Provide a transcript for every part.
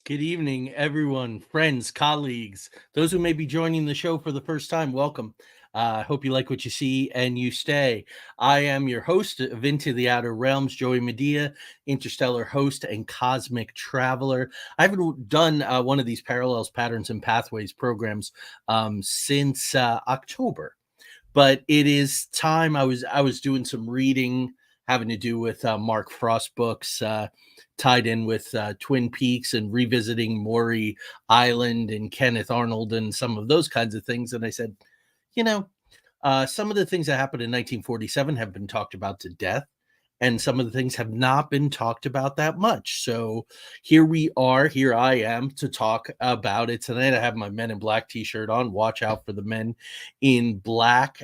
Good evening, everyone, friends, colleagues, those who may be joining the show for the first time. Welcome. I hope you like what you see and you stay. I am your host of Into the Outer Realms, Joey Medea, interstellar host and cosmic traveler. I haven't done one of these parallels, patterns, and pathways programs since October, but it is time. I was doing some reading having to do with Mark Frost books, tied in with Twin Peaks and revisiting Maury Island and Kenneth Arnold and some of those kinds of things. And I said, you know, some of the things that happened in 1947 have been talked about to death, and some of the things have not been talked about that much. So here we are. Here I am to talk about it tonight. I have my Men in Black t-shirt on. Watch out for the men in black.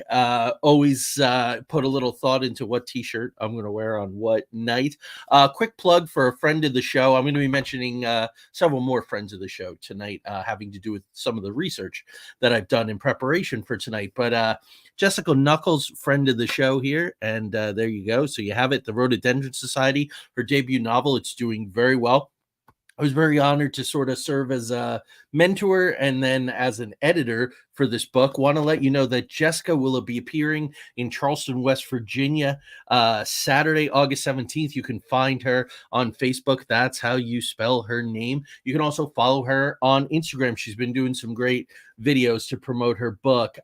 Always put a little thought into what t-shirt I'm going to wear on what night. Quick plug for a friend of the show. I'm going to be mentioning several more friends of the show tonight, having to do with some of the research that I've done in preparation for tonight. But Jessica Knuckles, friend of the show here, and there you go. So you have it. The Rhododendron Society, her debut novel. It's doing very well. I was very honored to sort of serve as a mentor and then as an editor for this book. Want to let you know that Jessica will be appearing in Charleston, West Virginia, Saturday, August 17th. You can find her on Facebook. That's how you spell her name. You can also follow her on Instagram. She's been doing some great videos to promote her book,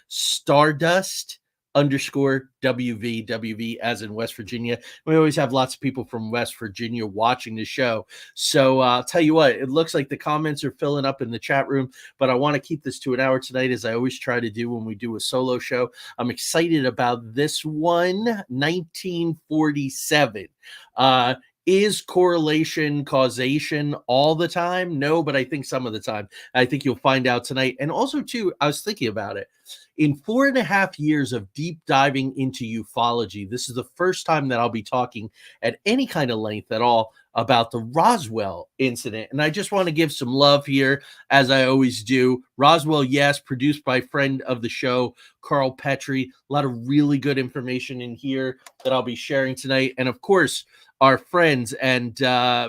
Stardust _WV as in West Virginia. We always have lots of people from West Virginia watching the show. So I'll tell you what, it looks like the comments are filling up in the chat room, but I want to keep this to an hour tonight, as I always try to do when we do a solo show. I'm excited about this one, 1947. Is correlation causation all the time? No, but I think some of the time. I think you'll find out tonight. And also, too, I was thinking about it. In 4.5 years of deep diving into ufology, this is the first time that I'll be talking at any kind of length at all about the Roswell incident. And I just want to give some love here, as I always do. Roswell, yes, produced by friend of the show, Carl Petrie. A lot of really good information in here that I'll be sharing tonight. And of course, our friends and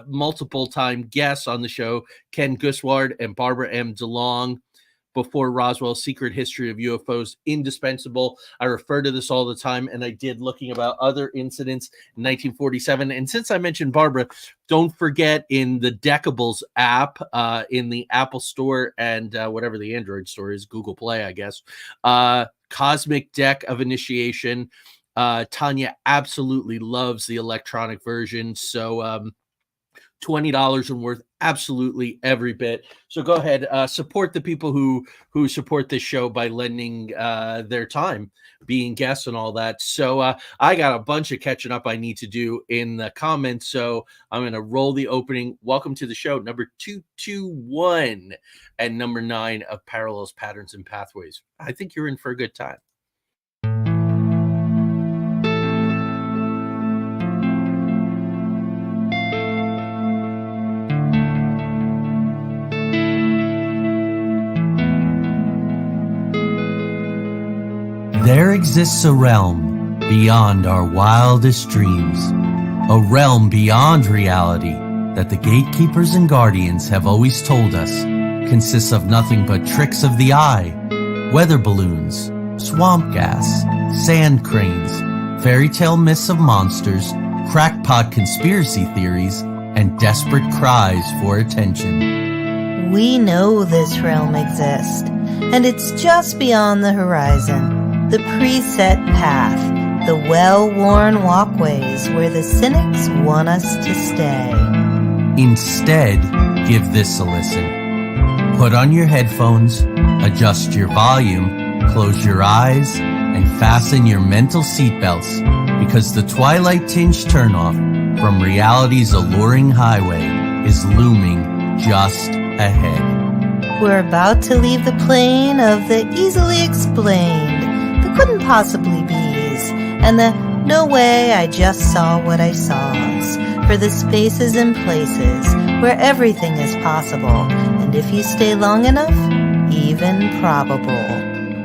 multiple time guests on the show, Ken Gusward and Barbara M. DeLong. Before Roswell, Secret History of UFOs, indispensable. I refer to this all the time, and I did looking about other incidents in 1947. And since I mentioned Barbara, don't forget in the Decibels app, in the Apple Store and whatever the Android store is, Google Play, I guess, Cosmic Deck of Initiation. Tanya absolutely loves the electronic version, so $20 and worth absolutely every bit. So go ahead, support the people who support this show by lending their time, being guests and all that. So I got a bunch of catching up I need to do in the comments, so I'm going to roll the opening. Welcome to the show, number 221 and number 9 of Parallels, Patterns, and Pathways. I think you're in for a good time. There exists a realm beyond our wildest dreams, a realm beyond reality that the gatekeepers and guardians have always told us consists of nothing but tricks of the eye, weather balloons, swamp gas, sand cranes, fairy tale myths of monsters, crackpot conspiracy theories, and desperate cries for attention. We know this realm exists, and it's just beyond the horizon. The preset path, the well-worn walkways where the cynics want us to stay. Instead, give this a listen. Put on your headphones, adjust your volume, close your eyes, and fasten your mental seatbelts, because the twilight-tinged turnoff from reality's alluring highway is looming just ahead. We're about to leave the plane of the easily explained, couldn't possibly be's, and the no way I just saw what I saw's, for the spaces and places where everything is possible, and if you stay long enough, even probable.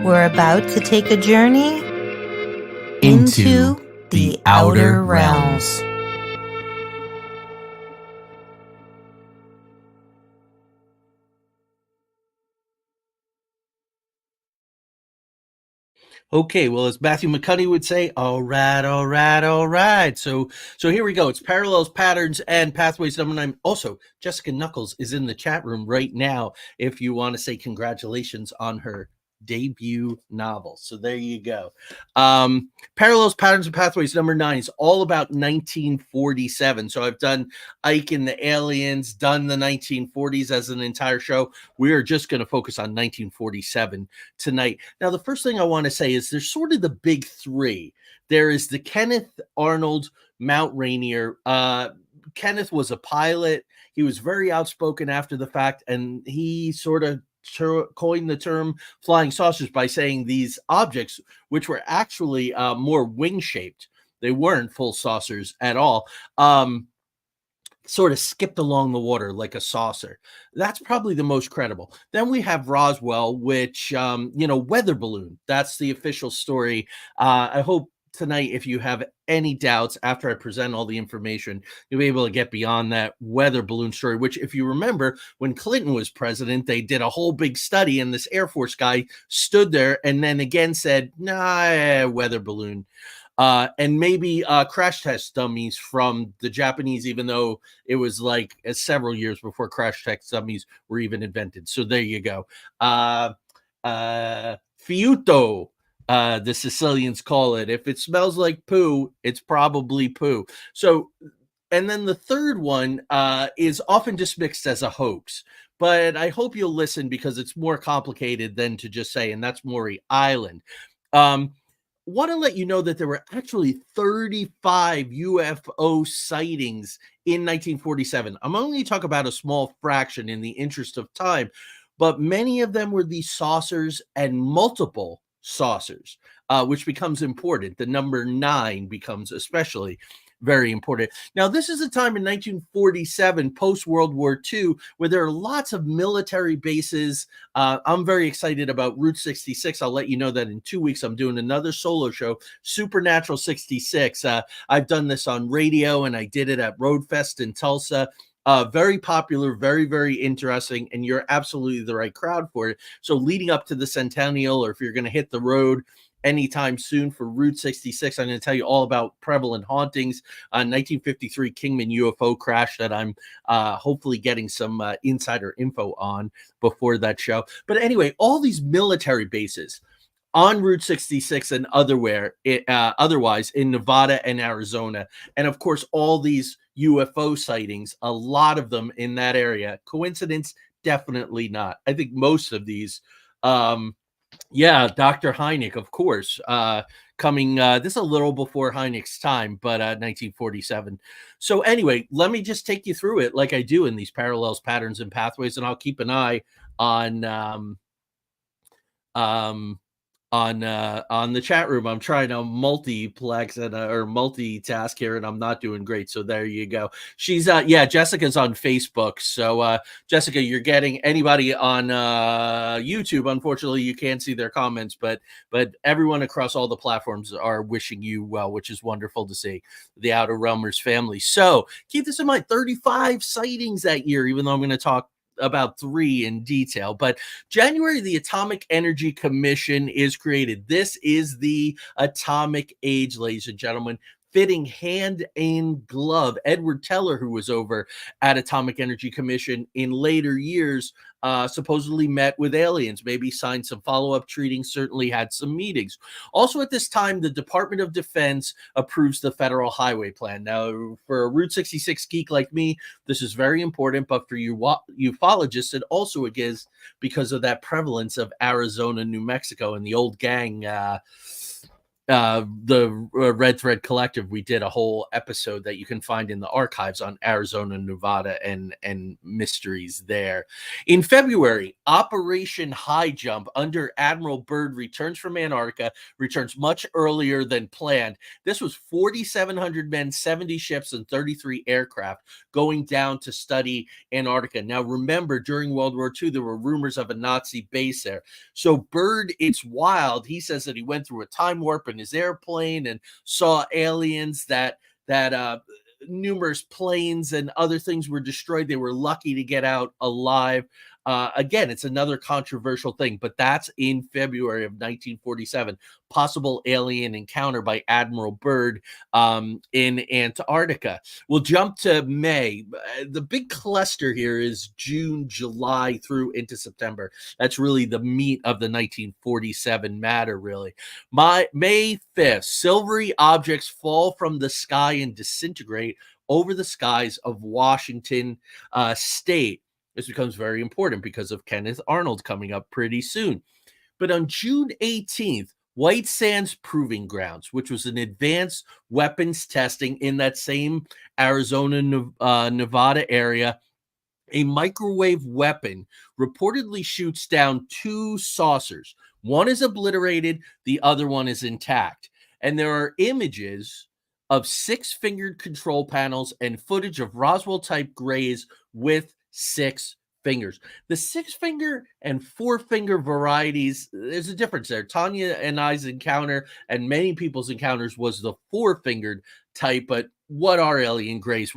We're about to take a journey into the outer realms. Okay, well, as Matthew McConaughey would say, all right, all right, all right. So here we go. It's Parallels, Patterns, and Pathways number 9. Also, Jessica Knuckles is in the chat room right now if you want to say congratulations on her debut novel. So there you go. Parallels, Patterns, and Pathways number 9 is all about 1947. So I've done Ike and the Aliens, done the 1940s as an entire show. We are just going to focus on 1947 tonight. Now, the first thing I want to say is there's sort of the big three. There is the Kenneth Arnold Mt. Ranier. Kenneth was a pilot. He was very outspoken after the fact, and he sort of coined the term flying saucers by saying these objects, which were actually more wing-shaped, they weren't full saucers at all, sort of skipped along the water like a saucer. That's probably the most credible. Then we have Roswell, which, weather balloon. That's the official story. I hope tonight, if you have any doubts after I present all the information, you'll be able to get beyond that weather balloon story, which, if you remember, when Clinton was president, they did a whole big study, and this Air Force guy stood there and then again said, nah, weather balloon. And maybe crash test dummies from the Japanese, even though it was like several years before crash test dummies were even invented. So there you go. Fiuto, the Sicilians call it. If it smells like poo, it's probably poo. So, and then the third one is often dismissed as a hoax. But I hope you'll listen because it's more complicated than to just say, and that's Maury Island. Want to let you know that there were actually 35 UFO sightings in 1947. I'm only talking about a small fraction in the interest of time, but many of them were these saucers and multiple saucers, which becomes important. The number 9 becomes especially very important. Now, this is a time in 1947, post-World War II, where there are lots of military bases. I'm very excited about Route 66. I'll let you know that in 2 weeks, I'm doing another solo show, Supernatural 66. I've done this on radio, and I did it at Roadfest in Tulsa. Very popular, very, very interesting, and you're absolutely the right crowd for it. So leading up to the centennial, or if you're going to hit the road anytime soon for Route 66, I'm going to tell you all about prevalent hauntings, 1953 Kingman UFO crash that I'm hopefully getting some insider info on before that show. But anyway, all these military bases on Route 66 and otherwise in Nevada and Arizona. And of course, all these UFO sightings, a lot of them in that area. Coincidence? Definitely not. I think most of these, Dr. Hynek, of course, coming, this is a little before Hynek's time, but 1947. So anyway, let me just take you through it like I do in these parallels, patterns, and pathways, and I'll keep an eye on the chat room. I'm trying to multiplex and or multitask here, and I'm not doing great. So there you go. She's Jessica's on Facebook. So Jessica, you're getting anybody on YouTube. Unfortunately, you can't see their comments, but everyone across all the platforms are wishing you well, which is wonderful to see. The Outer Realmers family. So keep this in mind. 35 sightings that year, even though I'm going to talk about 3 in detail. But January, the Atomic Energy Commission is created. This is the atomic age, ladies and gentlemen, fitting hand in glove. Edward Teller, who was over at Atomic Energy Commission in later years, supposedly met with aliens, maybe signed some follow-up treaties, certainly had some meetings. Also at this time, the Department of Defense approves the Federal Highway Plan. Now, for a Route 66 geek like me, this is very important, but for you ufologists, it also is because of that prevalence of Arizona, New Mexico, and the old gang, the Red Thread Collective. We did a whole episode that you can find in the archives on Arizona, Nevada, and mysteries there. In February, Operation High Jump under Admiral Byrd returns from Antarctica, returns much earlier than planned. This was 4,700 men, 70 ships, and 33 aircraft going down to study Antarctica. Now, remember, during World War II, there were rumors of a Nazi base there. So Byrd, it's wild. He says that he went through a time warp in his airplane and saw aliens, that numerous planes and other things were destroyed. They were lucky to get out alive. Again, it's another controversial thing, but that's in February of 1947. Possible alien encounter by Admiral Byrd in Antarctica. We'll jump to May. The big cluster here is June, July through into September. That's really the meat of the 1947 matter, really. May 5th, silvery objects fall from the sky and disintegrate over the skies of Washington state. This becomes very important because of Kenneth Arnold coming up pretty soon. But on June 18th, White Sands Proving Grounds, which was an advanced weapons testing in that same Arizona, Nevada area, a microwave weapon reportedly shoots down 2 saucers. One is obliterated, the other one is intact. And there are images of 6-fingered control panels and footage of Roswell-type grays with 6 fingers. The 6-finger and 4-finger varieties, there's a difference there. Tanya and I's encounter and many people's encounters was the 4-fingered type, but what are alien grays?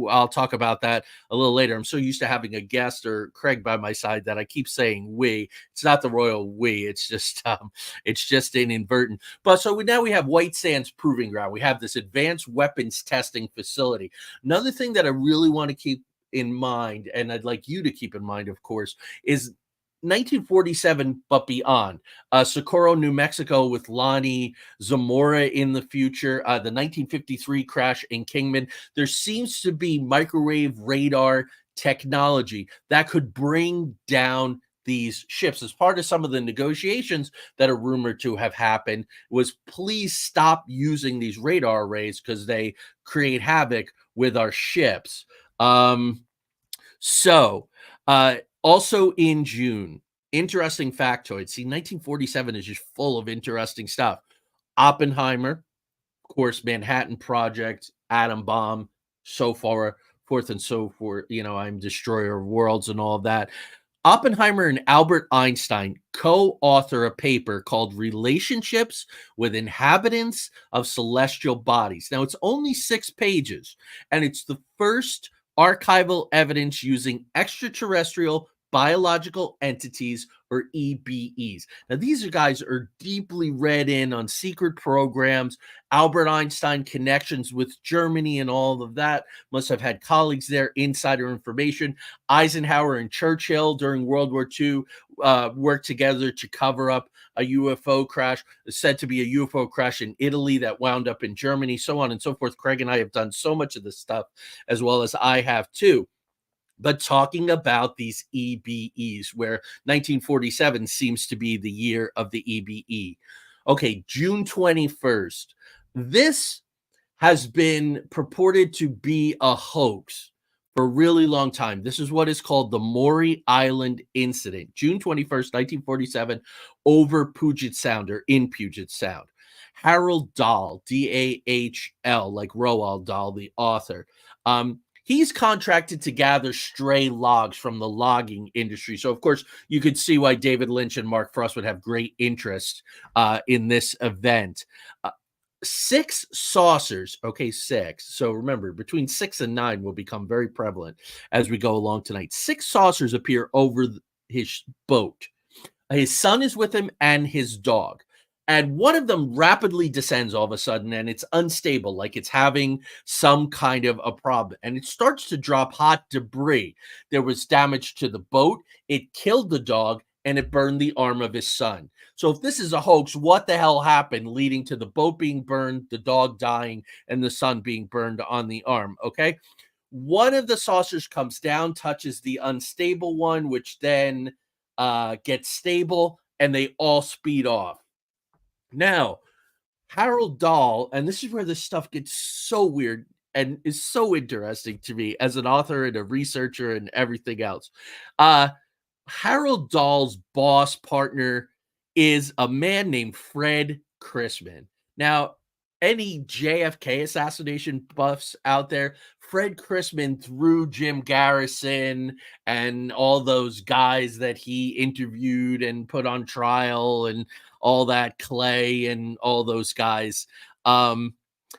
I'll talk about that a little later. I'm so used to having a guest or Craig by my side that I keep saying we. It's not the royal we. It's just inadvertent. But so now we have White Sands Proving Ground. We have this advanced weapons testing facility. Another thing that I really want to keep in mind, and I'd like you to keep in mind, of course, is 1947, but beyond. Socorro, New Mexico, with Lonnie Zamora in the future. The 1953 crash in Kingman. There seems to be microwave radar technology that could bring down these ships. As part of some of the negotiations that are rumored to have happened was, please stop using these radar arrays because they create havoc with our ships. Also in June, interesting factoid. See, 1947 is just full of interesting stuff. Oppenheimer, of course, Manhattan Project, atom bomb, so forth and so forth. I'm destroyer of worlds and all of that. Oppenheimer and Albert Einstein co-author a paper called Relationships with Inhabitants of Celestial Bodies. Now, it's only 6 pages, and it's the first archival evidence using extraterrestrial biological entities, or EBEs. Now, these guys are deeply read in on secret programs, Albert Einstein connections with Germany and all of that. Must have had colleagues there, insider information. Eisenhower and Churchill during World War II worked together to cover up a UFO crash, said to be a UFO crash in Italy that wound up in Germany, so on and so forth. Craig and I have done so much of this stuff, as well as I have too. But talking about these EBEs, where 1947 seems to be the year of the EBE. Okay, June 21st. This has been purported to be a hoax for a really long time. This is what is called the Maury Island incident. June 21st, 1947, over Puget Sound, or in Puget Sound. Harold Dahl, D-A-H-L, like Roald Dahl, the author. He's contracted to gather stray logs from the logging industry. So, of course, you could see why David Lynch and Mark Frost would have great interest in this event. 6 saucers. Okay, 6. So remember, between 6 and 9 will become very prevalent as we go along tonight. 6 saucers appear over his boat. His son is with him and his dog. And one of them rapidly descends all of a sudden, and it's unstable, like it's having some kind of a problem. And it starts to drop hot debris. There was damage to the boat. It killed the dog, and it burned the arm of his son. So if this is a hoax, what the hell happened leading to the boat being burned, the dog dying, and the son being burned on the arm, okay? One of the saucers comes down, touches the unstable one, which then gets stable, and they all speed off. Now, Harold Dahl, and this is where this stuff gets so weird and is so interesting to me as an author and a researcher and everything else. Harold Dahl's boss partner is a man named Fred Chrisman. Now, any JFK assassination buffs out there, Fred Chrisman threw Jim Garrison and all those guys that he interviewed and put on trial and all that, Clay and all those guys.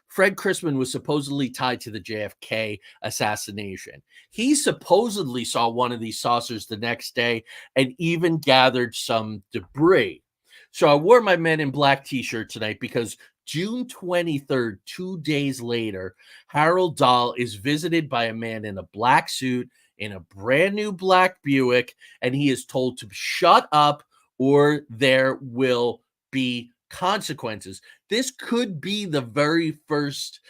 Fred Crispin was supposedly tied to the JFK assassination. He supposedly saw one of these saucers the next day and even gathered some debris. So I wore my Men in Black t-shirt tonight because June 23rd, 2 days later, Harold Dahl is visited by a man in a black suit in a brand new black Buick, and he is told to shut up or there will be consequences. This could be the very first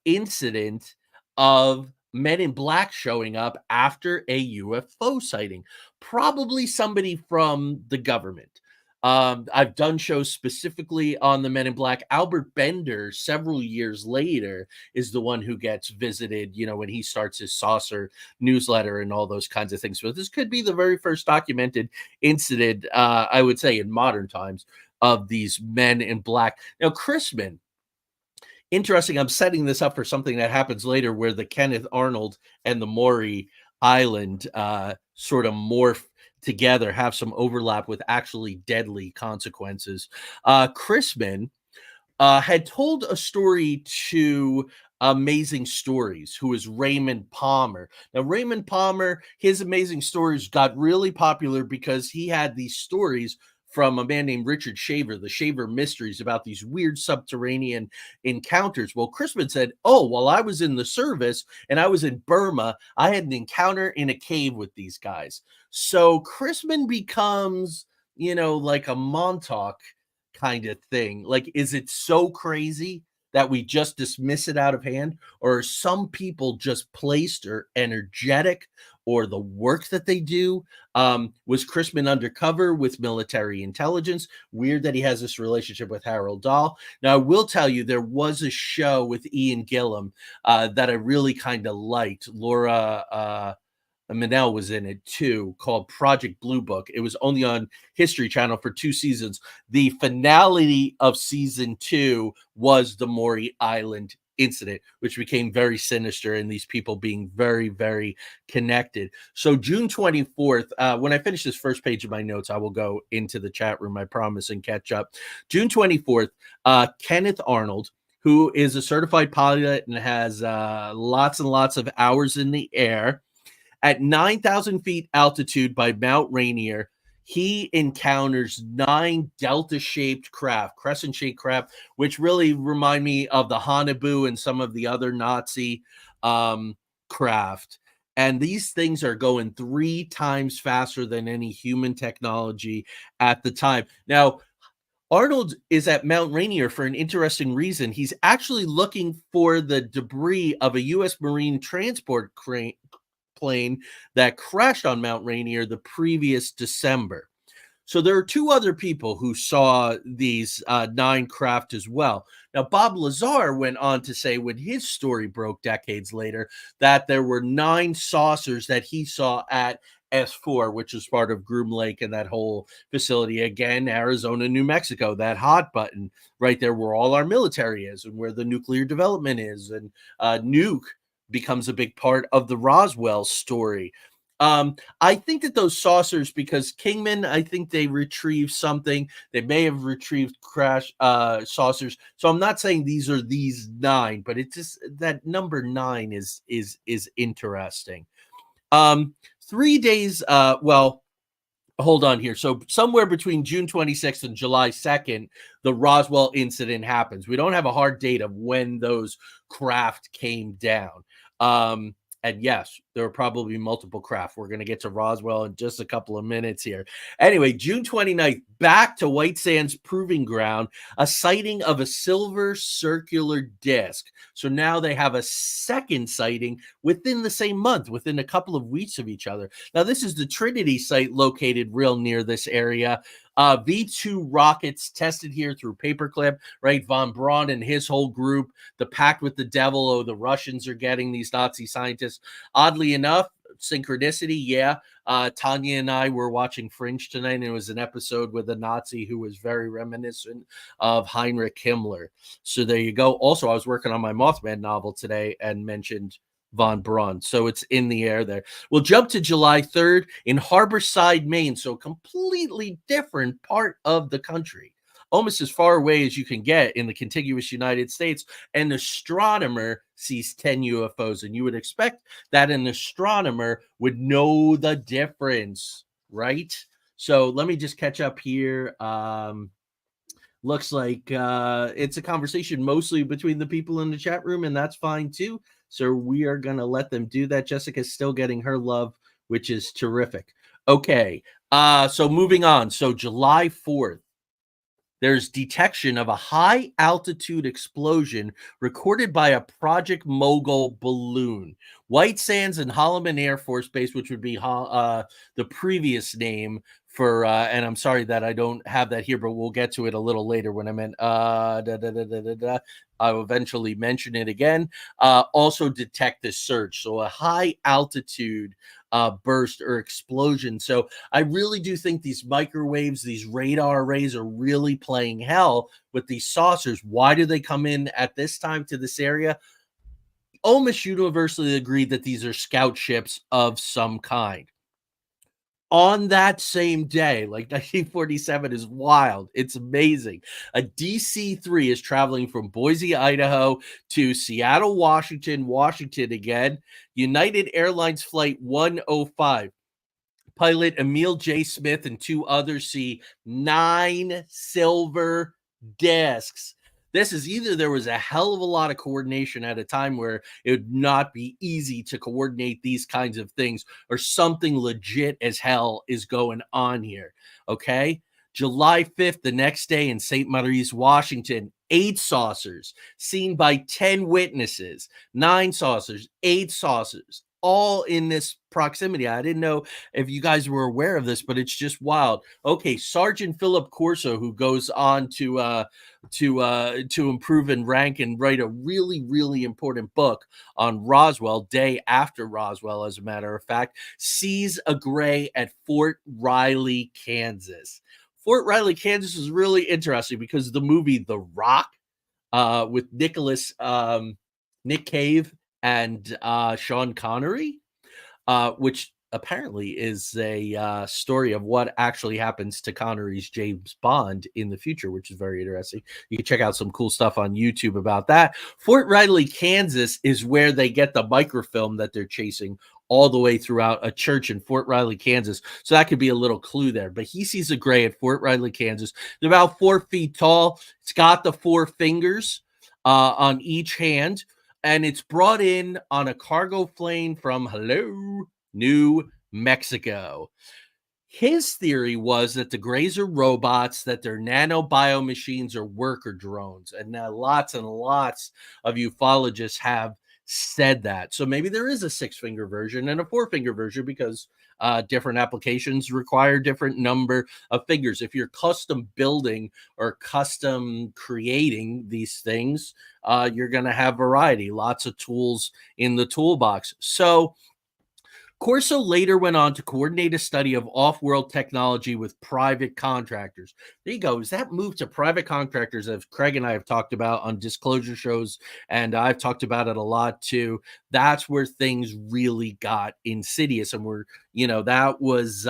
incident of Men in Black showing up after a UFO sighting. Probably somebody from the government. I've done shows specifically on the Men in Black. Albert Bender, several years later, is the one who gets visited, when he starts his saucer newsletter and all those kinds of things. So this could be the very first documented incident, I would say, in modern times of these Men in Black. Now, Crispin, interesting, I'm setting this up for something that happens later where the Kenneth Arnold and the Maury Island sort of morph together, have some overlap with actually deadly consequences. Crispin had told a story to Amazing Stories, who is Raymond Palmer. Now, Raymond Palmer, his Amazing Stories got really popular because he had these stories from a man named Richard Shaver, the Shaver Mysteries, about these weird subterranean encounters. Well, Crispin said, while I was in the service and I was in Burma, I had an encounter in a cave with these guys. So Crispin becomes, like a Montauk kind of thing. Like, is it so crazy that we just dismiss it out of hand? Or are some people just placed or energetic, or the work that they do? Was Crispin undercover with military intelligence? Weird that he has this relationship with Harold Dahl. Now, I will tell you, there was a show with Ian Gillan that I really kind of liked. Laura Manel was in it too, called Project Blue Book. It was only on History Channel for 2 seasons. The finale of season 2 was the Maury Island incident, which became very sinister, and these people being very, very connected. So June 24th, when I finish this first page of my notes, I will go into the chat room, I promise, and catch up. June 24th, Kenneth Arnold, who is a certified pilot and has lots and lots of hours in the air, at 9,000 feet altitude by Mount Rainier, he encounters 9 delta-shaped craft, crescent-shaped craft, which really remind me of the Hanabu and some of the other Nazi craft. And these things are going 3 times faster than any human technology at the time. Now, Arnold is at Mount Rainier for an interesting reason. He's actually looking for the debris of a U.S. Marine transport plane that crashed on Mount Rainier the previous December. So there are 2 other people who saw these 9 craft as well. Now, Bob Lazar went on to say, when his story broke decades later, that there were 9 saucers that he saw at S4, which is part of Groom Lake and that whole facility. Again, Arizona, New Mexico, that hot button right there where all our military is and where the nuclear development is. And nuke becomes a big part of the Roswell story. I think that those saucers, because Kingman, I think they retrieved something. They may have retrieved crash saucers. So I'm not saying these are these 9, but it's just that number 9 is interesting. 3 days, hold on here. So somewhere between June 26th and July 2nd, the Roswell incident happens. We don't have a hard date of when those craft came down. And yes, there were probably multiple craft. We're going to get to Roswell in just a couple of minutes here. Anyway, June 29th, back to White Sands Proving Ground, a sighting of a silver circular disc. So now they have a second sighting within the same month, within a couple of weeks of each other. Now, this is the Trinity site located real near this area. V2 rockets tested here through paperclip, right? Von Braun and his whole group, the pact with the devil. The Russians are getting these Nazi scientists. Oddly enough, synchronicity, yeah. Tanya and I were watching Fringe tonight, and it was an episode with a Nazi who was very reminiscent of Heinrich Himmler. So there you go. Also, I was working on my Mothman novel today and mentioned Von Braun. So it's in the air there. We'll jump to July 3rd in Harborside, Maine. So completely different part of the country. almost as far away as you can get in the contiguous United States. An astronomer sees 10 UFOs, and you would expect that an astronomer would know the difference, right? So let me just catch up here. Looks like it's a conversation mostly between the people in the chat room, and that's fine too. So we are going to let them do that. Jessica's still getting her love, which is terrific. Okay, so moving on. So July 4th, there's detection of a high altitude explosion recorded by a Project Mogul balloon. White Sands and Holloman Air Force Base, which would be the previous name for, and I'm sorry that I don't have that here, but we'll get to it a little later when I meant, I'll eventually mention it again. Also detect this surge. So a high altitude burst or explosion. So I really do think these microwaves, these radar arrays are really playing hell with these saucers. Why do they come in at this time to this area? Almost universally agreed that these are scout ships of some kind. On that same day, like 1947 is wild. It's amazing. A DC-3 is traveling from Boise, Idaho to Seattle, Washington again. United Airlines Flight 105. Pilot Emil J. Smith and 2 others see 9 silver discs. This is either there was a hell of a lot of coordination at a time where it would not be easy to coordinate these kinds of things, or something legit as hell is going on here. Okay. July 5th, the next day in St. Maurice, Washington, 8 saucers seen by 10 witnesses, 9 saucers, 8 saucers, all in this proximity. I didn't know if you guys were aware of this, but it's just wild. Okay, Sergeant Philip Corso, who goes on to improve in rank and write a really, really important book on Roswell, day after Roswell, as a matter of fact, sees a gray at Fort Riley, Kansas. Fort Riley, Kansas is really interesting because the movie The Rock, with Nick Cave and Sean Connery, which apparently is a story of what actually happens to Connery's James Bond in the future, which is very interesting. You can check out some cool stuff on YouTube about that. Fort Riley, Kansas is where they get the microfilm that they're chasing all the way throughout a church in Fort Riley, Kansas. So that could be a little clue there. But he sees a gray at Fort Riley, Kansas. They're about 4 feet tall. It's got the 4 fingers on each hand, and it's brought in on a cargo plane from New Mexico. His theory was that the grays are robots, that they're nanobio machines or worker drones. And now lots and lots of ufologists have said that. So maybe there is a 6-finger version and a 4-finger version, because different applications require different number of fingers. If you're custom building or custom creating these things, you're going to have variety, lots of tools in the toolbox. So Corso later went on to coordinate a study of off-world technology with private contractors. There you go. Is that move to private contractors, as Craig and I have talked about on disclosure shows, and I've talked about it a lot too. That's where things really got insidious, and that was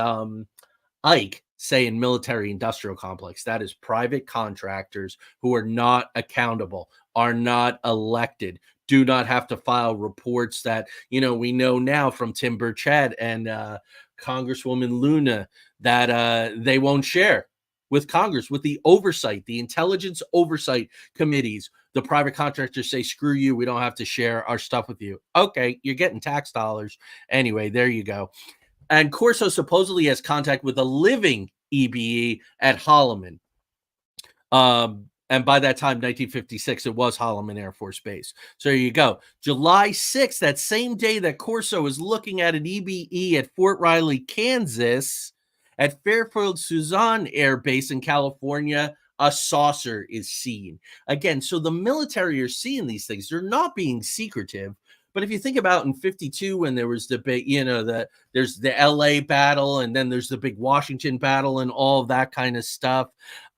Ike saying military industrial complex. That is private contractors who are not accountable, are not elected, do not have to file reports that, we know now from Tim Burchett and Congresswoman Luna that they won't share with Congress, with the oversight, the intelligence oversight committees. The private contractors say, screw you, we don't have to share our stuff with you. Okay, you're getting tax dollars. Anyway, there you go. And Corso supposedly has contact with a living EBE at Holloman. And by that time, 1956, it was Holloman Air Force Base. So there you go. July 6th, that same day that Corso is looking at an EBE at Fort Riley, Kansas, at Fairfield Suzanne Air Base in California, a saucer is seen. Again, so the military are seeing these things. They're not being secretive. But if you think about in 52, when there was the big, there's the LA battle, and then there's the big Washington battle and all of that kind of stuff.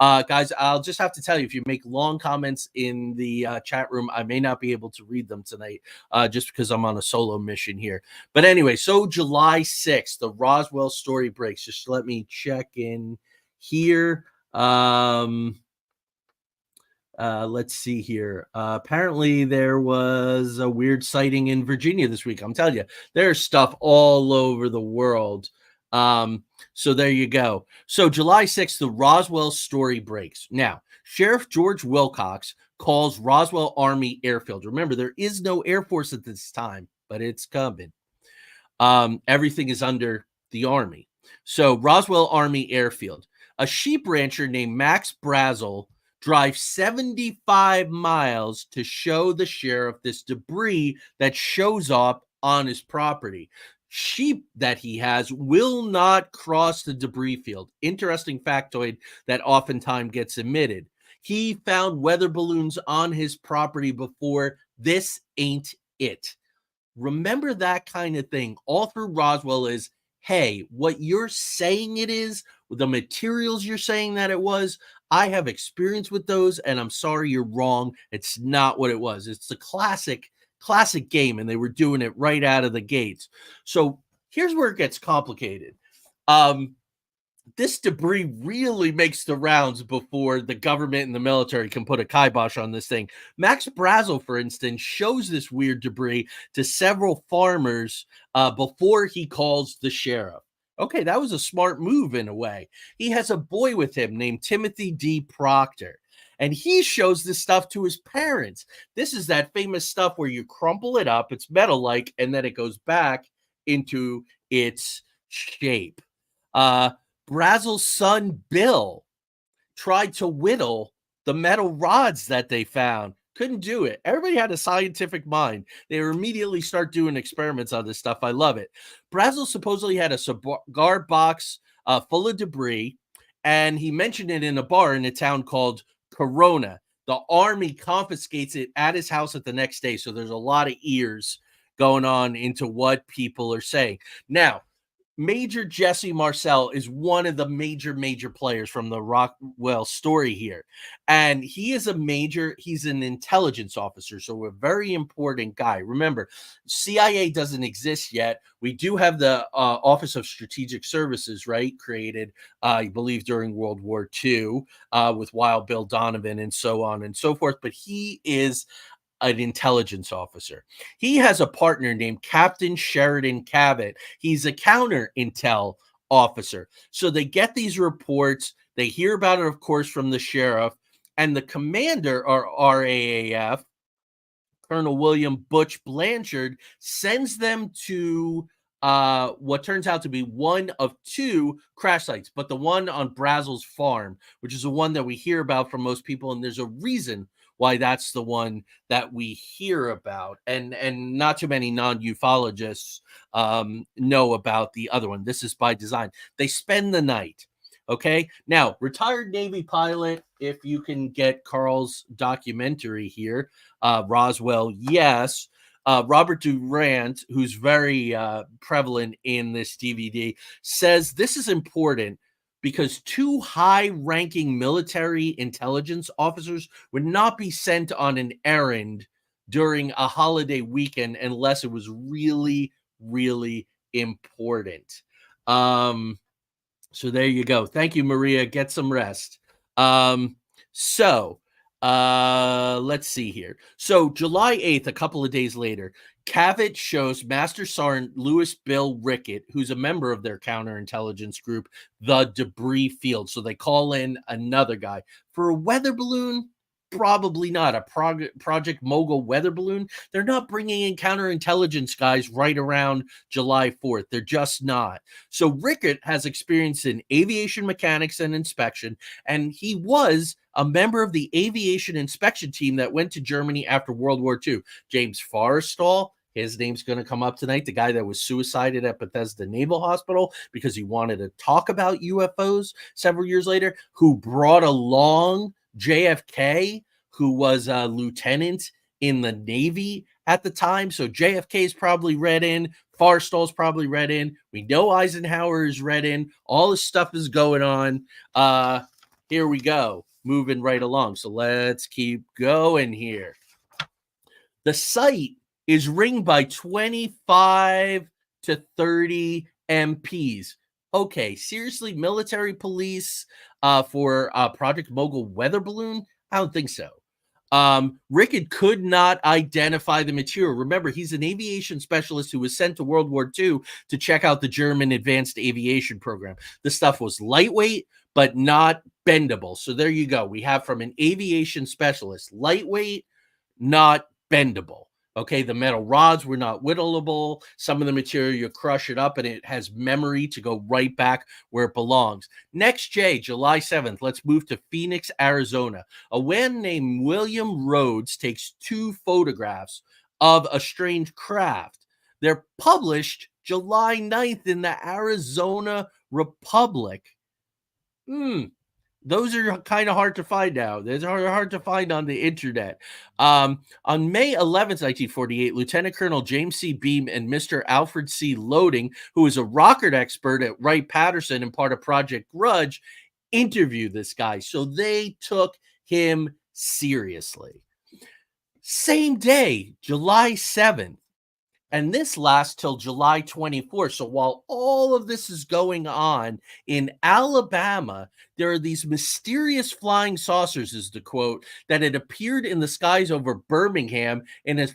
Guys, I'll just have to tell you, if you make long comments in the chat room, I may not be able to read them tonight just because I'm on a solo mission here. But anyway, so July 6th, the Roswell story breaks. Just let me check in here. Let's see here. Apparently, there was a weird sighting in Virginia this week. I'm telling you, there's stuff all over the world. So there you go. So July 6th, the Roswell story breaks. Now, Sheriff George Wilcox calls Roswell Army Airfield. Remember, there is no Air Force at this time, but it's coming. Everything is under the Army. So Roswell Army Airfield. A sheep rancher named Max Brazel drives 75 miles to show the sheriff this debris that shows up on his property. Sheep that he has will not cross the debris field. Interesting factoid that oftentimes gets omitted. He found weather balloons on his property before. This ain't it. Remember that kind of thing all through Roswell is, hey, what you're saying it is, the materials you're saying that it was, I have experience with those, and I'm sorry you're wrong. It's not what it was. It's the classic game, and they were doing it right out of the gates. So here's where it gets complicated. This debris really makes the rounds before the government and the military can put a kibosh on this thing. Max Brazel, for instance, shows this weird debris to several farmers before he calls the sheriff. Okay, that was a smart move in a way. He has a boy with him named Timothy D. Proctor, and he shows this stuff to his parents. This is that famous stuff where you crumple it up, it's metal-like, and then it goes back into its shape. Brazel's son, Bill, tried to whittle the metal rods that they found. Couldn't do it. Everybody had a scientific mind. They immediately start doing experiments on this stuff. I love it. Brazel supposedly had a cigar box full of debris, and he mentioned it in a bar in a town called Corona. The Army confiscates it at his house at the next day, so there's a lot of ears going on into what people are saying. Now, Major Jesse Marcel is one of the major players from the Roswell story here. And he is he's an intelligence officer, so a very important guy. Remember, CIA doesn't exist yet. We do have the Office of Strategic Services, right? Created, I believe, during World War II with Wild Bill Donovan and so on and so forth. But he is an intelligence officer. He has a partner named Captain Sheridan Cavett. He's a counter intel officer. So they get these reports. They hear about it, of course, from the sheriff, and the commander, or RAAF, Colonel William Butch Blanchard, sends them to what turns out to be one of two crash sites, but the one on Brazel's farm, which is the one that we hear about from most people, and there's a reason why that's the one that we hear about, and not too many non-ufologists know about the other one. This is by design. They spend the night. Okay, now retired Navy pilot, if you can get Carl's documentary here, Roswell, yes. Robert Durant, who's very prevalent in this DVD, says this is important because two high-ranking military intelligence officers would not be sent on an errand during a holiday weekend unless it was really, really important. So there you go. Thank you, Maria. Get some rest. Let's see here. So July 8th, a couple of days later, Cavett shows Master Sergeant Louis Bill Rickett, who's a member of their counterintelligence group, the debris field. So they call in another guy. For a weather balloon, probably not. A Project Mogul weather balloon, they're not bringing in counterintelligence guys right around July 4th. They're just not. So Rickett has experience in aviation mechanics and inspection, and he was a member of the aviation inspection team that went to Germany after World War II. James Forrestal, his name's going to come up tonight, the guy that was suicided at Bethesda Naval Hospital because he wanted to talk about UFOs several years later, who brought along JFK, who was a lieutenant in the Navy at the time. So JFK is probably read in. Forrestal's probably read in. We know Eisenhower is read in. All this stuff is going on. Here we go. Moving right along. So let's keep going here. The site is ringed by 25 to 30 MPs. Okay, seriously, military police for Project Mogul weather balloon? I don't think so. Rickett could not identify the material. Remember, he's an aviation specialist who was sent to World War II to check out the German advanced aviation program. The stuff was lightweight, but not bendable. So there you go. We have from an aviation specialist, lightweight, not bendable. Okay, the metal rods were not whittleable. Some of the material, you crush it up and it has memory to go right back where it belongs. Next, Jay, July 7th, let's move to Phoenix, Arizona. A man named William Rhodes takes 2 photographs of a strange craft. They're published July 9th in the Arizona Republic. Those are kind of hard to find now. Those are hard to find on the internet. On May 11th, 1948, Lieutenant Colonel James C. Beam and Mr. Alfred C. Loading, who is a rocket expert at Wright-Patterson and part of Project Grudge, interviewed this guy. So they took him seriously. Same day, July 7th. And this lasts till July 24th. So while all of this is going on in Alabama, there are these mysterious flying saucers, is the quote, that had appeared in the skies over Birmingham in a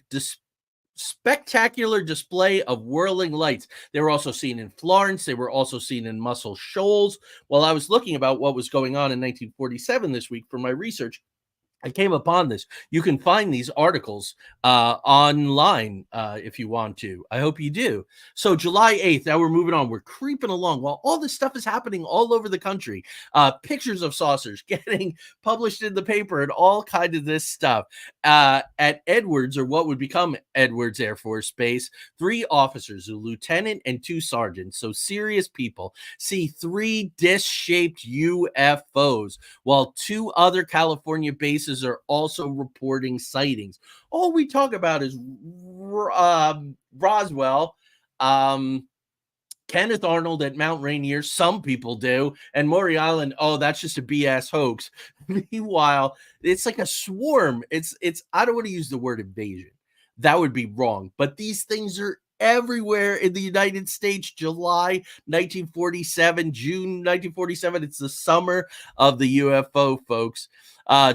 spectacular display of whirling lights. They were also seen in Florence. They were also seen in Muscle Shoals. While I was looking about what was going on in 1947 this week for my research, I came upon this. You can find these articles online if you want to. I hope you do. So July 8th, now we're moving on. We're creeping along while all this stuff is happening all over the country. Pictures of saucers getting published in the paper and all kinds of this stuff. At Edwards, or what would become Edwards Air Force Base, 3 officers, a lieutenant and 2 sergeants, so serious people, see 3 disc-shaped UFOs, while 2 other California bases are also reporting sightings. All we talk about is Roswell, Kenneth Arnold at Mount Rainier. Some people do. And Maury Island, oh, that's just a BS hoax. Meanwhile, it's like a swarm. It's I don't want to use the word invasion. That would be wrong. But these things are everywhere in the United States. July 1947, June 1947. It's the summer of the UFO, folks.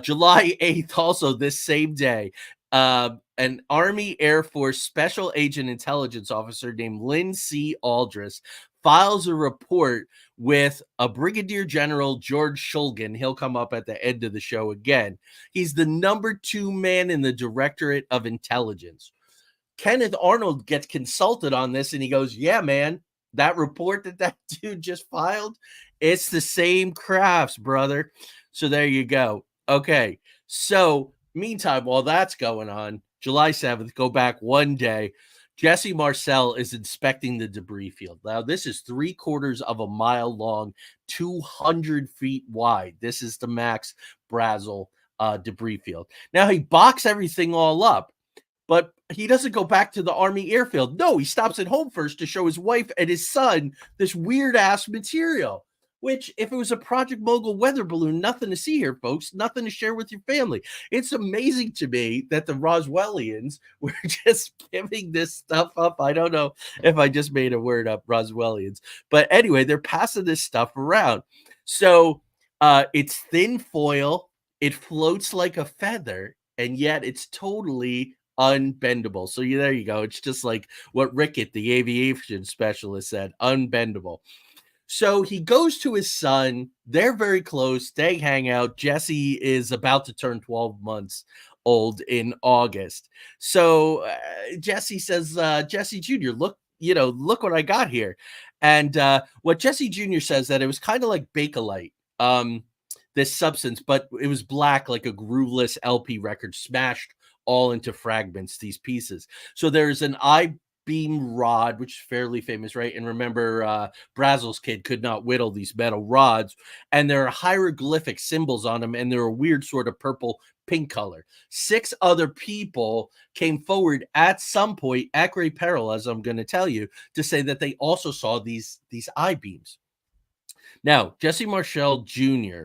July 8th, also this same day, an Army Air Force Special Agent Intelligence Officer named Lynn C. Aldrich files a report with a Brigadier General George Shulgin. He'll come up at the end of the show again. He's the number 2 man in the Directorate of Intelligence. Kenneth Arnold gets consulted on this, and he goes, yeah, man, that report that dude just filed, it's the same crafts, brother. So there you go. Okay, so meantime, while that's going on, July 7th, go back one day, Jesse Marcel is inspecting the debris field. Now, this is 3/4 of a mile long, 200 feet wide. This is the Max Brazel debris field. Now, he boxed everything all up, but he doesn't go back to the Army airfield. No, he stops at home first to show his wife and his son this weird-ass material. Which, if it was a Project Mogul weather balloon, nothing to see here, folks. Nothing to share with your family. It's amazing to me that the Roswellians were just giving this stuff up. I don't know if I just made a word up, Roswellians. But anyway, they're passing this stuff around. So it's thin foil. It floats like a feather, and yet it's totally unbendable. So there you go. It's just like what Rickett, the aviation specialist, said, unbendable. So he goes to his son. They're very close. They hang out. Jesse is about to turn 12 months old in August. So Jesse says, Jesse Jr., look what I got here. And what Jesse Jr. says, that it was kind of like Bakelite, this substance, but it was black like a grooveless LP record, smashed all into fragments, these pieces. So there's an I-beam rod, which is fairly famous, right? And remember, Brazel's kid could not whittle these metal rods, and there are hieroglyphic symbols on them, and they're a weird sort of purple pink color. 6 other people came forward at some point, at great peril, as I'm going to tell you, to say that they also saw these I-beams. Now, Jesse Marcel Jr.,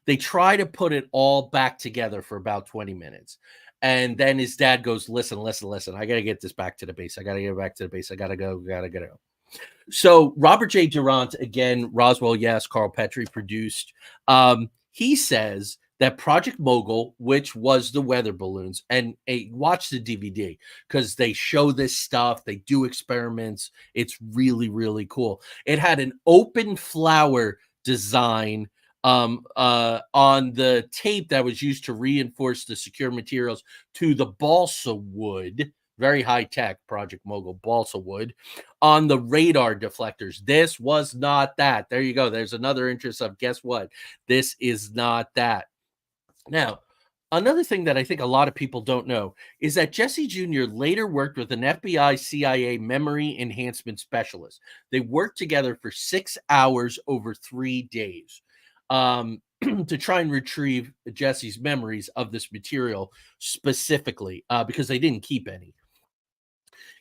they try to put it all back together for about 20 minutes. And then his dad goes, listen. I got to get this back to the base. I got to get back to the base. I got to go. So Robert J. Durant, again, Roswell, yes, Carl Petrie produced. He says that Project Mogul, which was the weather balloons, and watch the DVD because they show this stuff. They do experiments. It's really, really cool. It had an open flower design on the tape that was used to reinforce the secure materials to the balsa wood. Very high tech Project Mogul balsa wood on the radar deflectors. This was not that. There you go. There's another interest of guess what? This is not that. Now, another thing that I think a lot of people don't know is that Jesse Jr. later worked with an FBI CIA memory enhancement specialist. They worked together for 6 hours over 3 days to try and retrieve Jesse's memories of this material specifically because they didn't keep any.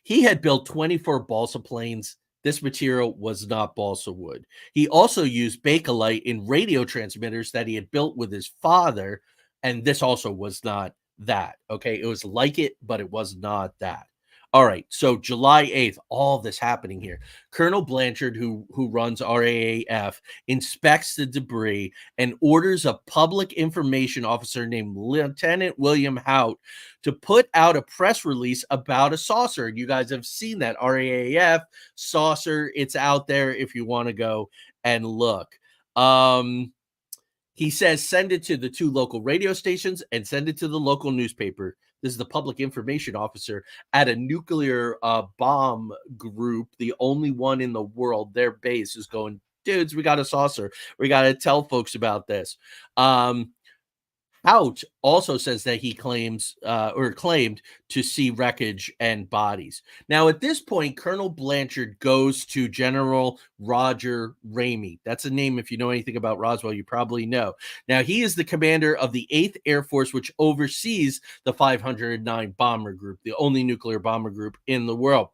He had built 24 balsa planes. This material was not balsa wood. He also used Bakelite in radio transmitters that he had built with his father, and this also was not that. Okay, it was like it, but it was not that. All right, so July 8th, all this happening here. Colonel Blanchard, who runs RAAF, inspects the debris and orders a public information officer named Lieutenant William Hout to put out a press release about a saucer. You guys have seen that RAAF saucer. It's out there if you want to go and look. He says send it to the 2 local radio stations and send it to the local newspaper. This is the public information officer at a nuclear bomb group, the only one in the world. Their base is going, dudes, we got a saucer. We got to tell folks about this. Hout also says that he claimed to see wreckage and bodies. Now, at this point, Colonel Blanchard goes to General Roger Ramey. That's a name, if you know anything about Roswell, you probably know. Now, he is the commander of the 8th Air Force, which oversees the 509 Bomber Group, the only nuclear bomber group in the world.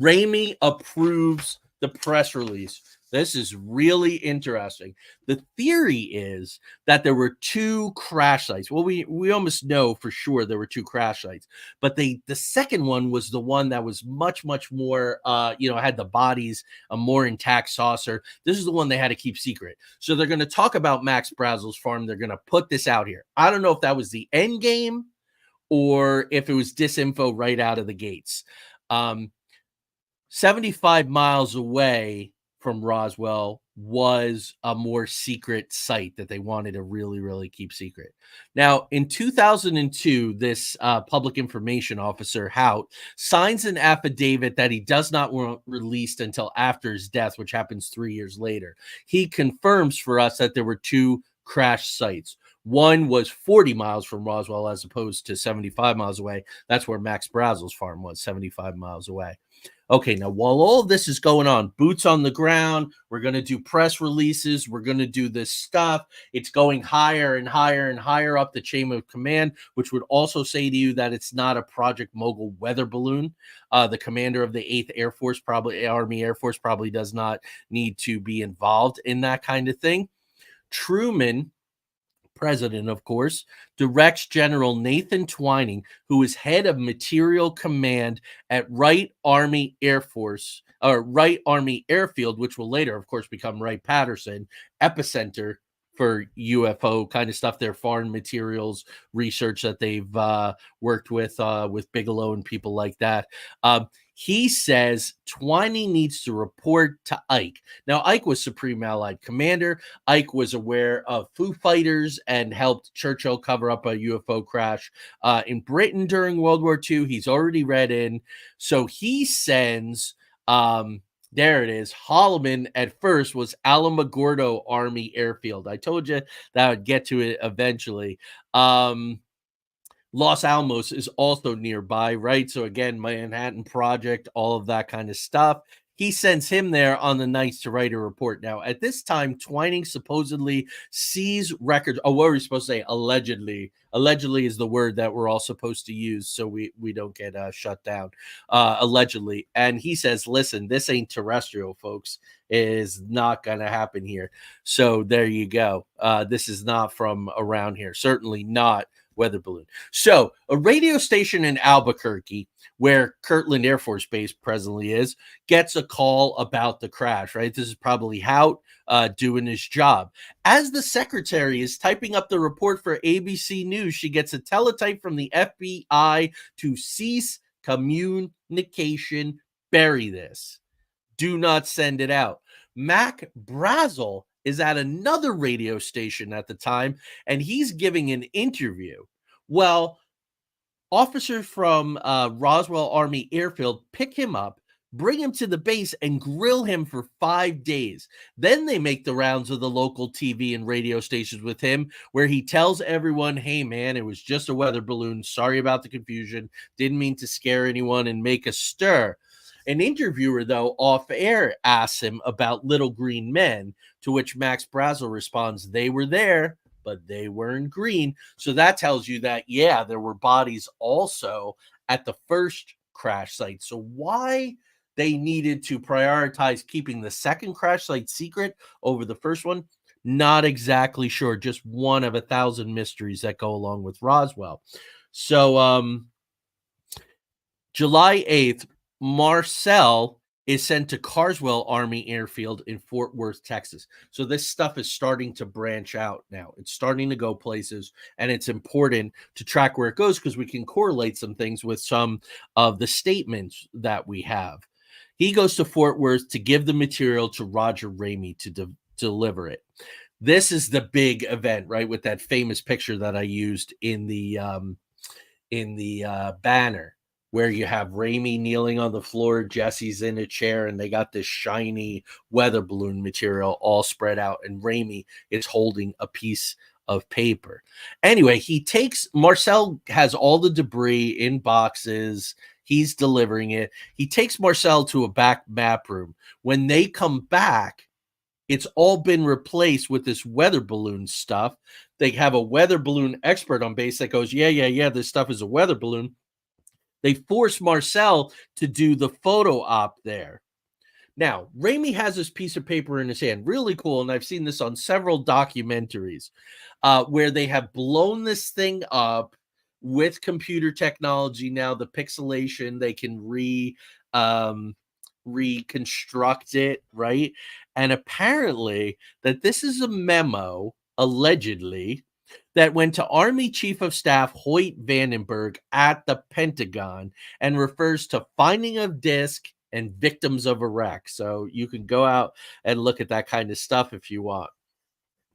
Ramey approves the press release. This is really interesting. The theory is that there were 2 crash sites. Well, we almost know for sure there were 2 crash sites, but the second one was the one that was much more, had the bodies, a more intact saucer. This is the one they had to keep secret. So they're going to talk about Max Brazel's farm. They're going to put this out here. I don't know if that was the end game or if it was disinfo right out of the gates. 75 miles away from Roswell was a more secret site that they wanted to really, really keep secret. Now, in 2002, this public information officer, Hout, signs an affidavit that he does not want released until after his death, which happens 3 years later. He confirms for us that there were 2 crash sites. One was 40 miles from Roswell as opposed to 75 miles away. That's where Max Brazel's farm was, 75 miles away. Okay, now while all this is going on, boots on the ground, we're going to do press releases, we're going to do this stuff. It's going higher and higher and higher up the chain of command, which would also say to you that it's not a Project Mogul weather balloon. The commander of the 8th Air Force, probably Army Air Force, probably does not need to be involved in that kind of thing. Truman, president, of course, directs General Nathan Twining, who is head of material command at Wright Army Airfield, which will later, of course, become Wright-Patterson, epicenter for UFO kind of stuff, their foreign materials research that they've worked with Bigelow and people like that. He says Twining needs to report to Ike. Now, Ike was Supreme Allied Commander. Ike was aware of Foo Fighters and helped Churchill cover up a UFO crash in Britain during World War II. He's already read in. So he sends, there it is, Holloman at first was Alamogordo Army Airfield. I told you that I would get to it eventually. Los Alamos is also nearby, right? So again, Manhattan Project, all of that kind of stuff. He sends him there on the nights to write a report. Now, at this time, Twining supposedly sees records. Oh, what were we supposed to say? Allegedly. Allegedly is the word that we're all supposed to use so we don't get shut down. Allegedly. And he says, listen, this ain't terrestrial, folks. It is not going to happen here. So there you go. This is not from around here. Certainly not weather balloon. So a radio station in Albuquerque, where Kirtland Air Force Base presently is, gets a call about the crash, right? This is probably Hout doing his job. As the secretary is typing up the report for ABC News, she gets a teletype from the FBI to cease communication, bury this. Do not send it out. Mac Brazel is at another radio station at the time, and he's giving an interview. Well, officers from Roswell Army Airfield pick him up, bring him to the base, and grill him for 5 days. Then they make the rounds of the local TV and radio stations with him, where he tells everyone, hey, man, it was just a weather balloon. Sorry about the confusion. Didn't mean to scare anyone and make a stir. An interviewer, though, off air asks him about little green men, to which Max Brazel responds, they were there, but they weren't green. So that tells you that, yeah, there were bodies also at the first crash site. So why they needed to prioritize keeping the second crash site secret over the first one, not exactly sure. Just one of 1,000 mysteries that go along with Roswell. So July 8th, Marcel is sent to Carswell Army Airfield in Fort Worth, Texas. So this stuff is starting to branch out now. It's starting to go places, and it's important to track where it goes because we can correlate some things with some of the statements that we have. He goes to Fort Worth to give the material to Roger Ramey to deliver it. This is the big event, right, with that famous picture that I used in the banner, where you have Ramey kneeling on the floor, Jesse's in a chair, and they got this shiny weather balloon material all spread out, and Ramey is holding a piece of paper. Anyway, Marcel has all the debris in boxes. He's delivering it. He takes Marcel to a back map room. When they come back, it's all been replaced with this weather balloon stuff. They have a weather balloon expert on base that goes, yeah, this stuff is a weather balloon. They force Marcel to do the photo op there. Now, Ramey has this piece of paper in his hand. Really cool, and I've seen this on several documentaries where they have blown this thing up with computer technology. Now, the pixelation, they can reconstruct it, right? And apparently that this is a memo, allegedly, that went to Army Chief of Staff Hoyt Vandenberg at the Pentagon and refers to finding of disc and victims of a wreck. So you can go out and look at that kind of stuff if you want.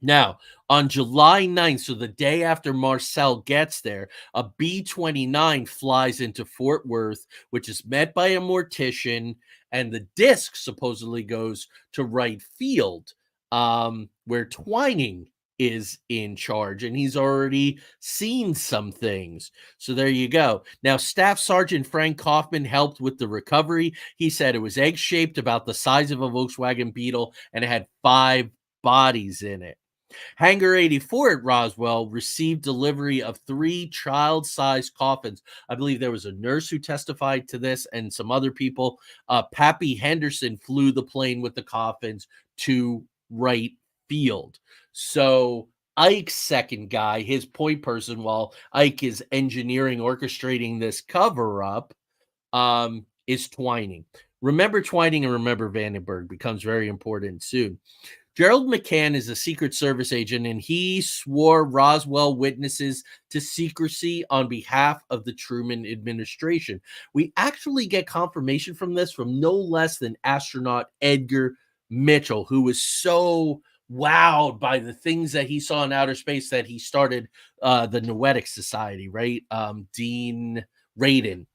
Now, on July 9th, so the day after Marcel gets there, a B-29 flies into Fort Worth, which is met by a mortician, and the disc supposedly goes to Wright Field, where Twining is in charge, and he's already seen some things. So there you go. Now, Staff Sergeant Frank Kaufman helped with the recovery. He said it was egg-shaped, about the size of a Volkswagen Beetle, and it had 5 bodies in it. Hangar 84 at Roswell received delivery of 3 child-sized coffins. I believe there was a nurse who testified to this and some other people. Pappy Henderson flew the plane with the coffins to Wright Field. So Ike's second guy, his point person, while Ike is engineering, orchestrating this cover-up, is Twining. Remember Twining and remember Vandenberg becomes very important soon. Gerald McCann is a Secret Service agent, and he swore Roswell witnesses to secrecy on behalf of the Truman administration. We actually get confirmation from this from no less than astronaut Edgar Mitchell, who was so wowed by the things that he saw in outer space that he started the Noetic Society, right? Dean Radin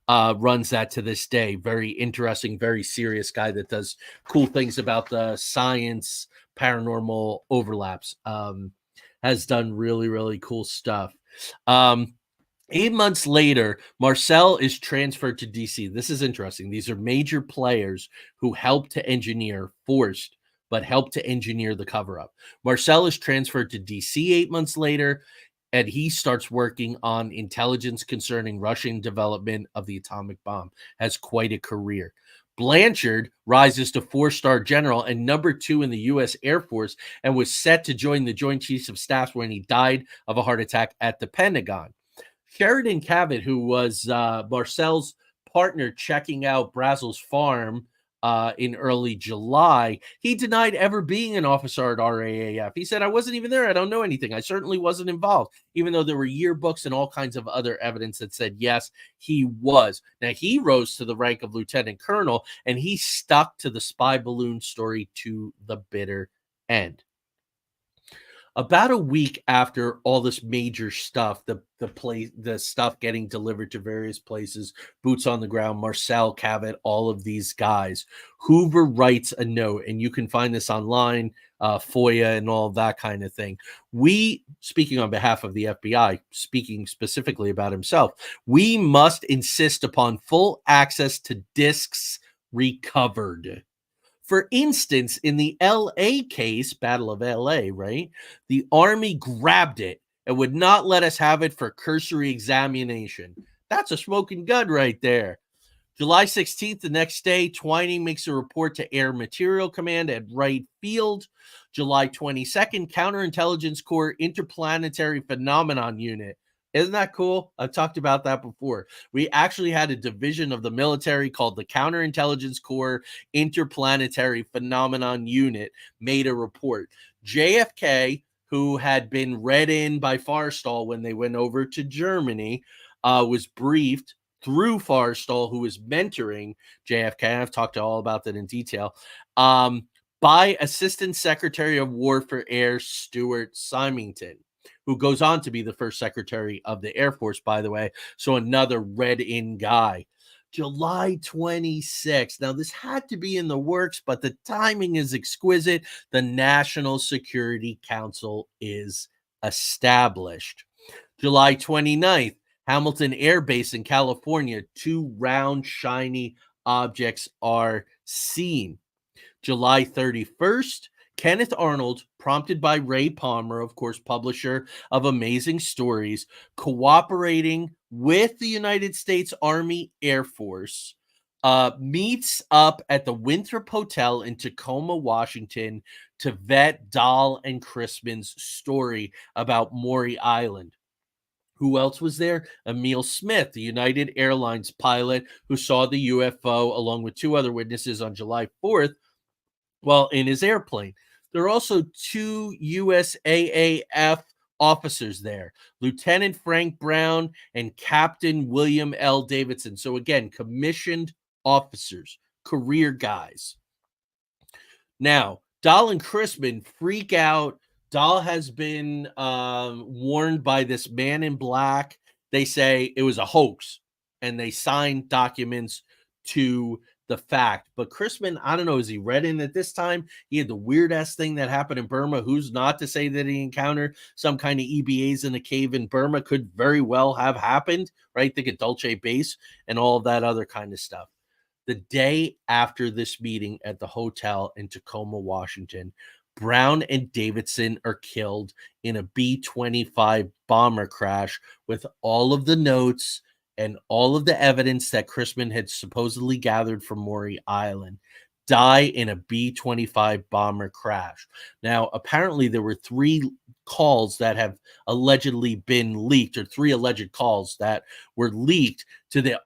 runs that to this day. Very interesting, very serious guy that does cool things about the science, paranormal overlaps. Has done really, really cool stuff. 8 months later, Marcel is transferred to DC. This is interesting. These are major players who helped to engineer, forced, but helped to engineer the cover-up. Marcel is transferred to DC 8 months later, and he starts working on intelligence concerning Russian development of the atomic bomb. Has quite a career. Blanchard rises to 4-star general and number 2 in the U.S. Air Force and was set to join the Joint Chiefs of Staff when he died of a heart attack at the Pentagon. Sheridan Cavett, who was Marcel's partner checking out Brazel's farm in early July, he denied ever being an officer at RAAF. He said, "I wasn't even there. I don't know anything. I certainly wasn't involved," even though there were yearbooks and all kinds of other evidence that said, yes, he was. Now, he rose to the rank of lieutenant colonel, and he stuck to the spy balloon story to the bitter end. About a week after all this major stuff, the stuff getting delivered to various places, boots on the ground, Marcel, Cavett, all of these guys, Hoover writes a note, and you can find this online, FOIA and all that kind of thing. We, speaking on behalf of the FBI, speaking specifically about himself, we must insist upon full access to discs recovered. For instance, in the LA case, Battle of LA, right? The Army grabbed it and would not let us have it for cursory examination. That's a smoking gun right there. July 16th, the next day, Twining makes a report to Air Material Command at Wright Field. July 22nd, Counterintelligence Corps Interplanetary Phenomenon Unit. Isn't that cool? I've talked about that before. We actually had a division of the military called the Counterintelligence Corps Interplanetary Phenomenon Unit made a report. JFK, who had been read in by Forrestal when they went over to Germany, was briefed through Forrestal, who was mentoring JFK. I've talked all about that in detail. By Assistant Secretary of War for Air Stuart Symington, who goes on to be the first Secretary of the Air Force, by the way. So another read-in guy. July 26th. Now, this had to be in the works, but the timing is exquisite. The National Security Council is established. July 29th, Hamilton Air Base in California, 2 round, shiny objects are seen. July 31st, Kenneth Arnold, prompted by Ray Palmer, of course, publisher of Amazing Stories, cooperating with the United States Army Air Force, meets up at the Winthrop Hotel in Tacoma, Washington, to vet Dahl and Chrisman's story about Maury Island. Who else was there? Emil Smith, the United Airlines pilot who saw the UFO, along with 2 other witnesses on July 4th, while in his airplane. There are also 2 USAAF officers there, Lieutenant Frank Brown and Captain William L. Davidson. So again, commissioned officers, career guys. Now, Dahl and Chrisman freak out. Dahl has been warned by this man in black. They say it was a hoax, and they signed documents to the fact. But Chrisman, I don't know, is he read in at this time? He had the weird-ass thing that happened in Burma. Who's not to say that he encountered some kind of EBAs in a cave in Burma? Could very well have happened, right? Think of Dulce Base and all of that other kind of stuff. The day after this meeting at the hotel in Tacoma, Washington, Brown and Davidson are killed in a B-25 bomber crash with all of the notes and all of the evidence that Chrisman had supposedly gathered from Maury Island, die in a B-25 bomber crash. Now, apparently there were 3 calls that have allegedly been leaked, or 3 alleged calls that were leaked to the